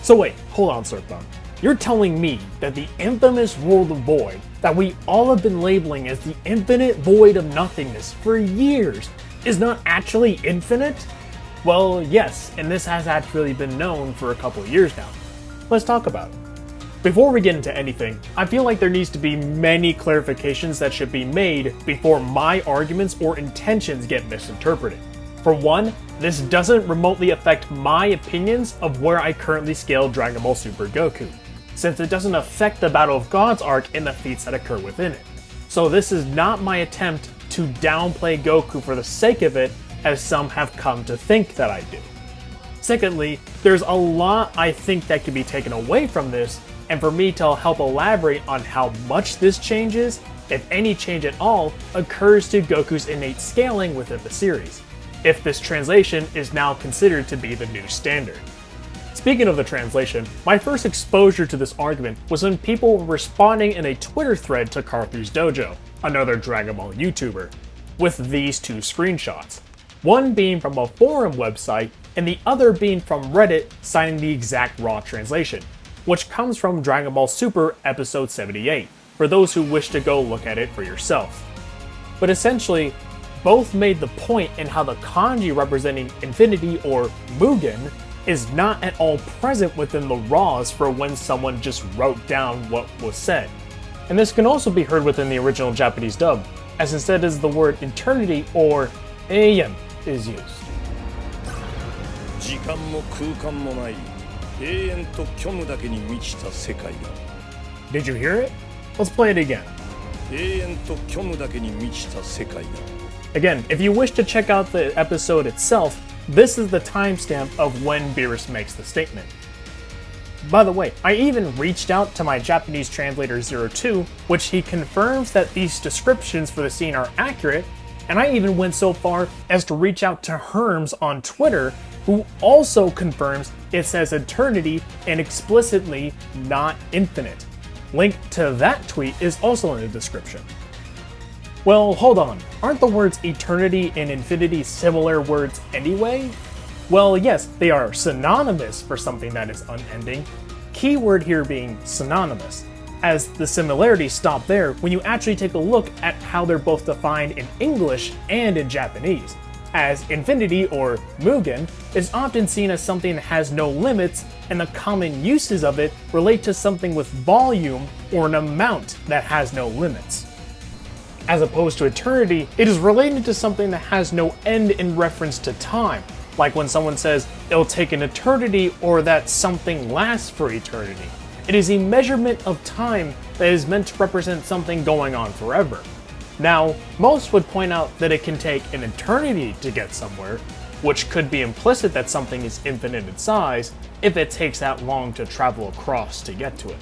So wait, hold on, Surfbone. You're telling me that the infamous world of void that we all have been labeling as the infinite void of nothingness for years is not actually infinite? Well, yes, and this has actually been known for a couple of years now. Let's talk about it. Before we get into anything, I feel like there needs to be many clarifications that should be made before my arguments or intentions get misinterpreted. For one, this doesn't remotely affect my opinions of where I currently scale Dragon Ball Super Goku, since it doesn't affect the Battle of Gods arc and the feats that occur within it. So this is not my attempt to downplay Goku for the sake of it, as some have come to think that I do. Secondly, there's a lot I think that could be taken away from this, and for me to help elaborate on how much this changes, if any change at all, occurs to Goku's innate scaling within the series, if this translation is now considered to be the new standard. Speaking of the translation, my first exposure to this argument was when people were responding in a Twitter thread to Karthu's Dojo, another Dragon Ball YouTuber, with these two screenshots. One being from a forum website, and the other being from Reddit citing the exact raw translation, which comes from Dragon Ball Super episode 78, for those who wish to go look at it for yourself. But essentially, both made the point in how the kanji representing infinity or Mugen is not at all present within the raws for when someone just wrote down what was said. And this can also be heard within the original Japanese dub, as instead as the word eternity or eian is used. 時間も空間もない永遠と虚無だけに満ちた世界だ。 Did you hear it? Let's play it again. 永遠と虚無だけに満ちた世界だ。 Again, if you wish to check out the episode itself, this is the timestamp of when Beerus makes the statement. By the way, I even reached out to my Japanese translator 02, which he confirms that these descriptions for the scene are accurate, and I even went so far as to reach out to Herms on Twitter, who also confirms it says eternity and explicitly not infinite. Link to that tweet is also in the description. Well, hold on, aren't the words eternity and infinity similar words anyway? Well, yes, they are synonymous for something that is unending, keyword here being synonymous, as the similarities stop there when you actually take a look at how they're both defined in English and in Japanese, as infinity or Mugen is often seen as something that has no limits, and the common uses of it relate to something with volume or an amount that has no limits. As opposed to eternity, it is related to something that has no end in reference to time, like when someone says it'll take an eternity or that something lasts for eternity. It is a measurement of time that is meant to represent something going on forever. Now, most would point out that it can take an eternity to get somewhere, which could be implicit that something is infinite in size if it takes that long to travel across to get to it.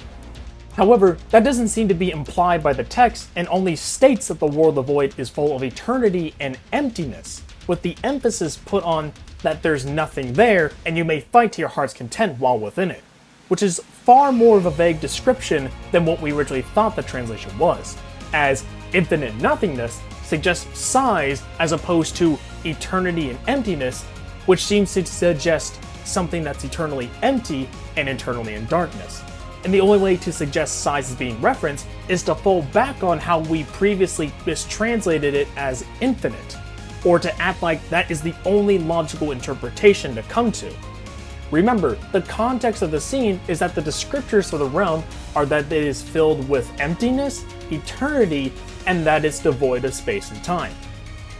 However, that doesn't seem to be implied by the text and only states that the world of void is full of eternity and emptiness, with the emphasis put on that there's nothing there and you may fight to your heart's content while within it, which is far more of a vague description than what we originally thought the translation was, as infinite nothingness suggests size as opposed to eternity and emptiness, which seems to suggest something that's eternally empty and eternally in darkness. And the only way to suggest size as being referenced is to fall back on how we previously mistranslated it as infinite, or to act like that is the only logical interpretation to come to. Remember, the context of the scene is that the descriptors of the realm are that it is filled with emptiness, eternity, and that it's devoid of space and time.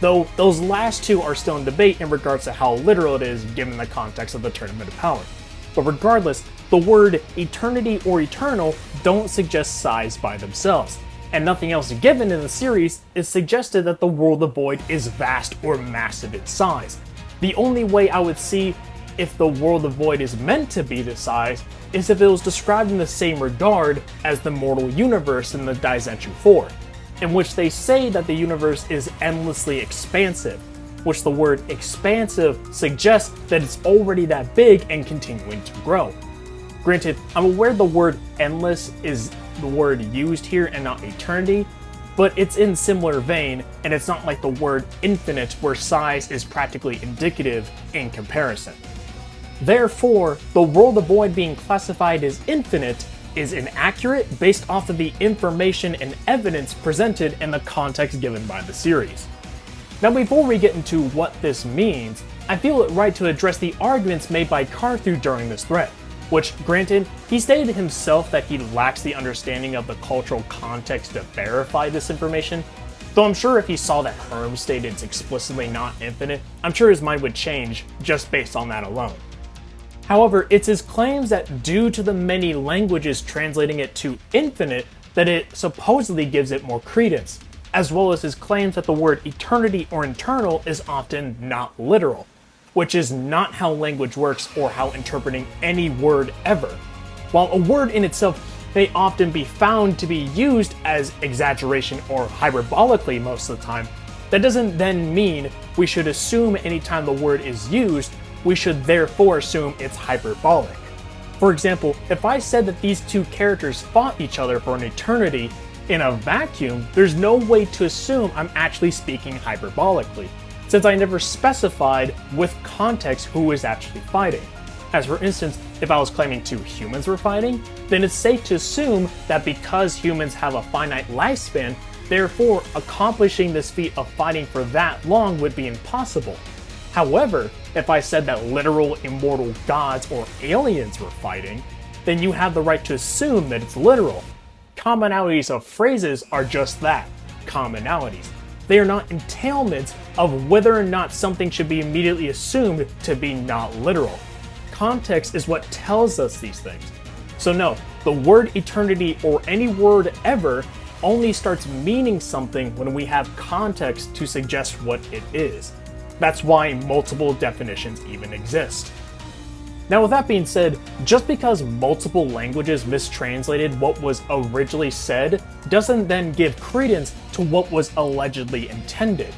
Though those last two are still in debate in regards to how literal it is given the context of the Tournament of Power. But regardless, the word eternity or eternal don't suggest size by themselves, and nothing else given in the series is suggested that the world of void is vast or massive in size. The only way I would see if the world of void is meant to be this size is if it was described in the same regard as the mortal universe in the Daizenshuu 4, in which they say that the universe is endlessly expansive, which the word expansive suggests that it's already that big and continuing to grow. Granted, I'm aware the word endless is the word used here and not eternity, but it's in similar vein, and it's not like the word infinite where size is practically indicative in comparison. Therefore, the world of void being classified as infinite is inaccurate based off of the information and evidence presented in the context given by the series. Now before we get into what this means, I feel it right to address the arguments made by Carthu during this thread, which, granted, he stated himself that he lacks the understanding of the cultural context to verify this information, though I'm sure if he saw that Herm stated it's explicitly not infinite, I'm sure his mind would change just based on that alone. However, it's his claims that due to the many languages translating it to infinite, that it supposedly gives it more credence, as well as his claims that the word eternity or eternal is often not literal, which is not how language works or how interpreting any word ever. While a word in itself may often be found to be used as exaggeration or hyperbolically most of the time, that doesn't then mean we should assume anytime the word is used, we should therefore assume it's hyperbolic. For example, if I said that these two characters fought each other for an eternity in a vacuum, there's no way to assume I'm actually speaking hyperbolically, since I never specified with context who is actually fighting. As for instance, if I was claiming two humans were fighting, then it's safe to assume that because humans have a finite lifespan, therefore accomplishing this feat of fighting for that long would be impossible. However, if I said that literal immortal gods or aliens were fighting, then you have the right to assume that it's literal. Commonalities of phrases are just that, commonalities. They are not entailments of whether or not something should be immediately assumed to be not literal. Context is what tells us these things. So no, the word eternity or any word ever only starts meaning something when we have context to suggest what it is. That's why multiple definitions even exist. Now with that being said, just because multiple languages mistranslated what was originally said doesn't then give credence to what was allegedly intended.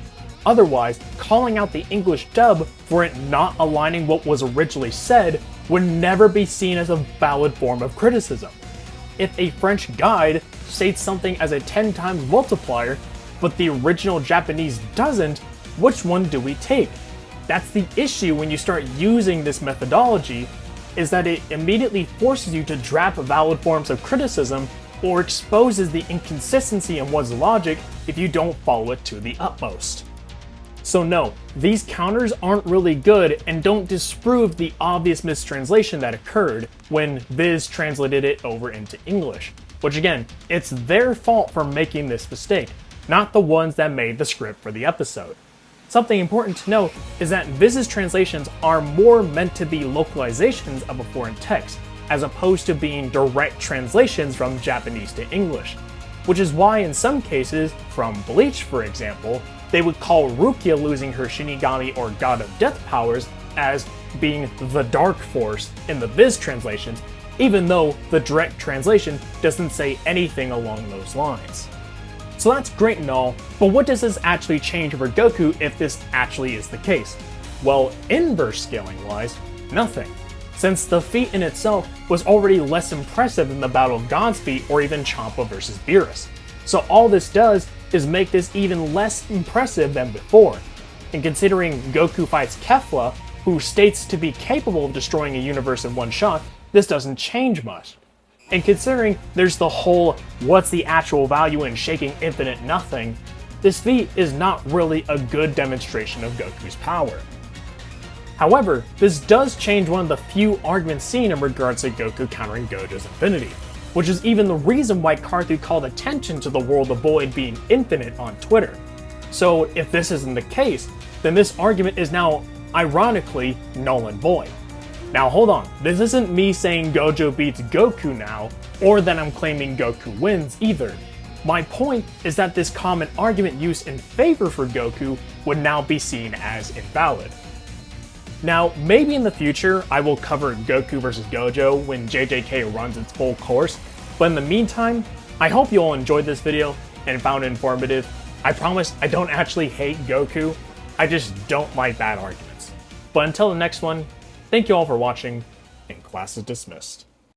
Otherwise, calling out the English dub for it not aligning what was originally said would never be seen as a valid form of criticism. If a French guide states something as a 10 times multiplier, but the original Japanese doesn't, which one do we take? That's the issue when you start using this methodology, is that it immediately forces you to drop valid forms of criticism or exposes the inconsistency in one's logic if you don't follow it to the utmost. So no, these counters aren't really good and don't disprove the obvious mistranslation that occurred when Viz translated it over into English, which again, it's their fault for making this mistake, not the ones that made the script for the episode. Something important to note is that Viz's translations are more meant to be localizations of a foreign text, as opposed to being direct translations from Japanese to English, which is why in some cases, from Bleach for example, they would call Rukia losing her Shinigami or God of Death powers as being the Dark Force in the Viz translations, even though the direct translation doesn't say anything along those lines. So that's great and all, but what does this actually change for Goku if this actually is the case? Well, inverse scaling wise, nothing, since the feat in itself was already less impressive than the Battle of Gods feat or even Champa vs Beerus. So all this does is make this even less impressive than before. And considering Goku fights Kefla, who states to be capable of destroying a universe in one shot, this doesn't change much. And considering there's the whole what's the actual value in shaking infinite nothing, this feat is not really a good demonstration of Goku's power. However, this does change one of the few arguments seen in regards to Goku countering Gojo's infinity, which is even the reason why Carthu called attention to the world of void being infinite on Twitter. So if this isn't the case, then this argument is now, ironically, null and void. Now hold on, this isn't me saying Gojo beats Goku now, or that I'm claiming Goku wins either. My point is that this common argument used in favor for Goku would now be seen as invalid. Now, maybe in the future I will cover Goku vs Gojo when JJK runs its full course, but in the meantime, I hope you all enjoyed this video and found it informative. I promise I don't actually hate Goku, I just don't like bad arguments. But until the next one, thank you all for watching, and class is dismissed.